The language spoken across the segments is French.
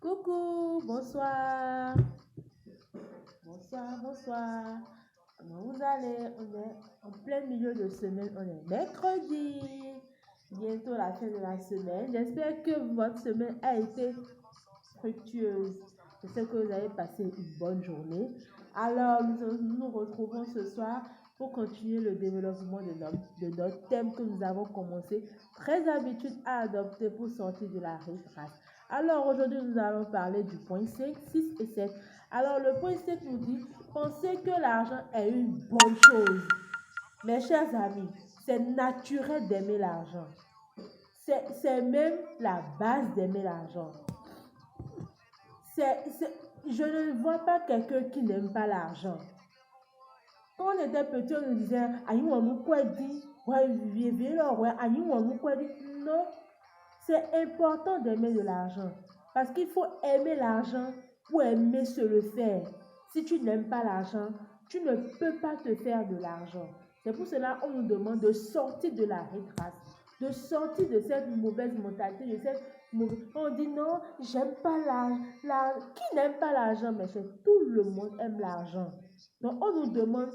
Coucou, bonsoir. Bonsoir, bonsoir. Comment vous allez? On est en plein milieu de semaine, on est mercredi. Bientôt la fin de la semaine. J'espère que votre semaine a été fructueuse. J'espère que vous avez passé une bonne journée. Alors, nous nous retrouvons ce soir pour continuer le développement de notre thème que nous avons commencé. 13 habitudes à adopter pour sortir de la rive-race. Alors, aujourd'hui, nous allons parler du point 5, 6 et 7. Alors, le point 5 nous dit, pensez que l'argent est une bonne chose. Mes chers amis, c'est naturel d'aimer l'argent. C'est même la base d'aimer l'argent. Je ne vois pas quelqu'un qui n'aime pas l'argent. Quand on était petit, on nous disait, non, c'est important d'aimer de l'argent. Parce qu'il faut aimer l'argent pour aimer se le faire. Si tu n'aimes pas l'argent, tu ne peux pas te faire de l'argent. C'est pour cela qu'on nous demande de sortir de la rive-race, de sortir de cette mauvaise mentalité, de cette mauvaise... On dit non, j'aime pas l'argent. Qui n'aime pas l'argent? Mais tout le monde aime l'argent. Donc on nous demande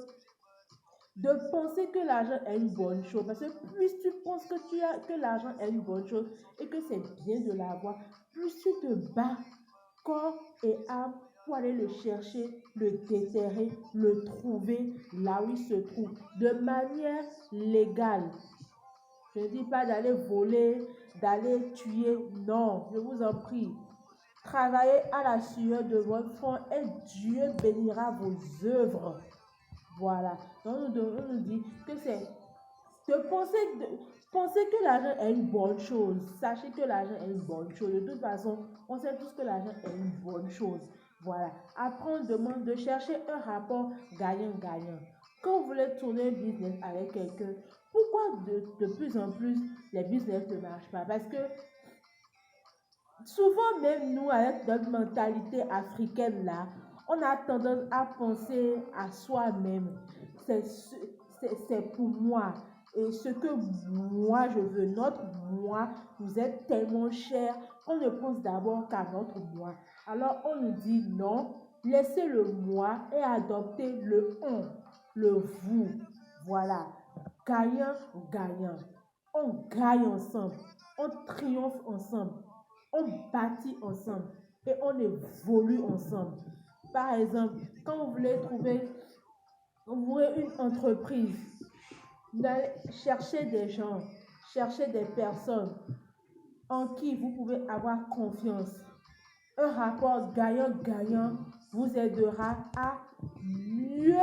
de penser que l'argent est une bonne chose. Parce que plus tu penses que l'argent est une bonne chose et que c'est bien de l'avoir, plus tu te bats corps et âme pour aller le chercher, le déterrer, le trouver là où il se trouve, de manière légale. Je ne dis pas d'aller voler, d'aller tuer, non, je vous en prie. Travaillez à la sueur de votre front et Dieu bénira vos œuvres. Voilà. Donc, on nous dit que c'est de penser que l'argent est une bonne chose. Sachez que l'argent est une bonne chose. De toute façon, on sait tous que l'argent est une bonne chose. Voilà. Après, on demande de chercher un rapport gagnant-gagnant. Quand vous voulez tourner un business avec quelqu'un, pourquoi de plus en plus les business ne marchent pas? Parce que souvent, même nous, avec notre mentalité africaine là, on a tendance à penser à soi-même. C'est pour moi. Et ce que moi je veux, notre moi nous est tellement cher qu'on ne pense d'abord qu'à notre moi. Alors on nous dit non, laissez le moi et adoptez le on, le vous. Voilà. Gagnant, gagnant. On gagne ensemble. On triomphe ensemble. On bâtit ensemble et on évolue ensemble. Par exemple, quand vous voulez ouvrir une entreprise, cherchez des gens, cherchez des personnes en qui vous pouvez avoir confiance. Un rapport gagnant-gagnant vous aidera à mieux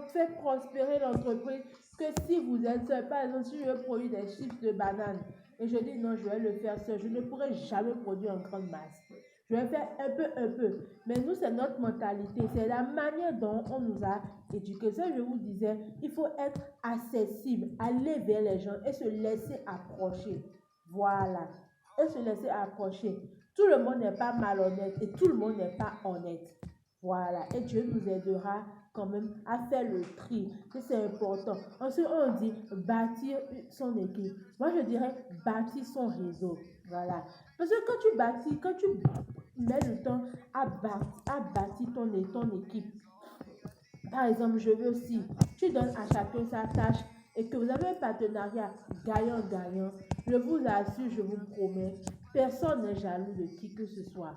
faire prospérer l'entreprise que si vous êtes seul. Par exemple, si je veux produire des chips de bananes et je dis non, je vais le faire seul, je ne pourrai jamais produire en grande masse. Je vais faire un peu. Mais nous, c'est notre mentalité, c'est la manière dont on nous a éduqués. Ça, je vous disais, il faut être accessible, aller vers les gens et se laisser approcher. Voilà. Et se laisser approcher. Tout le monde n'est pas malhonnête et tout le monde n'est pas honnête. Voilà. Et Dieu nous aidera quand même à faire le tri. C'est important. Ensuite, on dit bâtir son équipe. Moi, je dirais bâtir son réseau. Voilà. Parce que quand tu mets le temps à bâtir ton équipe, par exemple, je veux aussi, tu donnes à chacun sa tâche et que vous avez un partenariat gagnant-gagnant, je vous assure, je vous promets, personne n'est jaloux de qui que ce soit.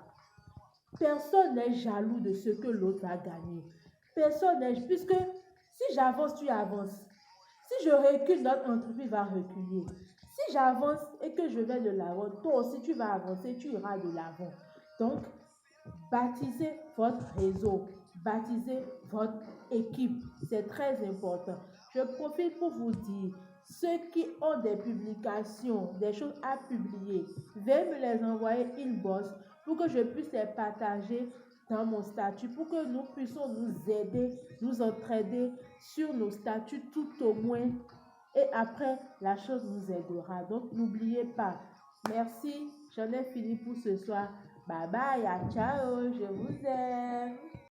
Personne n'est jaloux de ce que l'autre va gagner. Personne n'est, puisque si j'avance, tu avances. Si je recule, notre entreprise va reculer. Si j'avance et que je vais de l'avant, toi aussi tu vas avancer, tu iras de l'avant. Donc, bâtissez votre réseau, bâtissez votre équipe. C'est très important. Je profite pour vous dire, ceux qui ont des publications, des choses à publier, veuillez me les envoyer inbox pour que je puisse les partager dans mon statut, pour que nous puissions nous aider, nous entraider sur nos statuts tout au moins. Et après, la chose nous aidera. Donc, n'oubliez pas. Merci. J'en ai fini pour ce soir. Bye bye. Ciao. Je vous aime.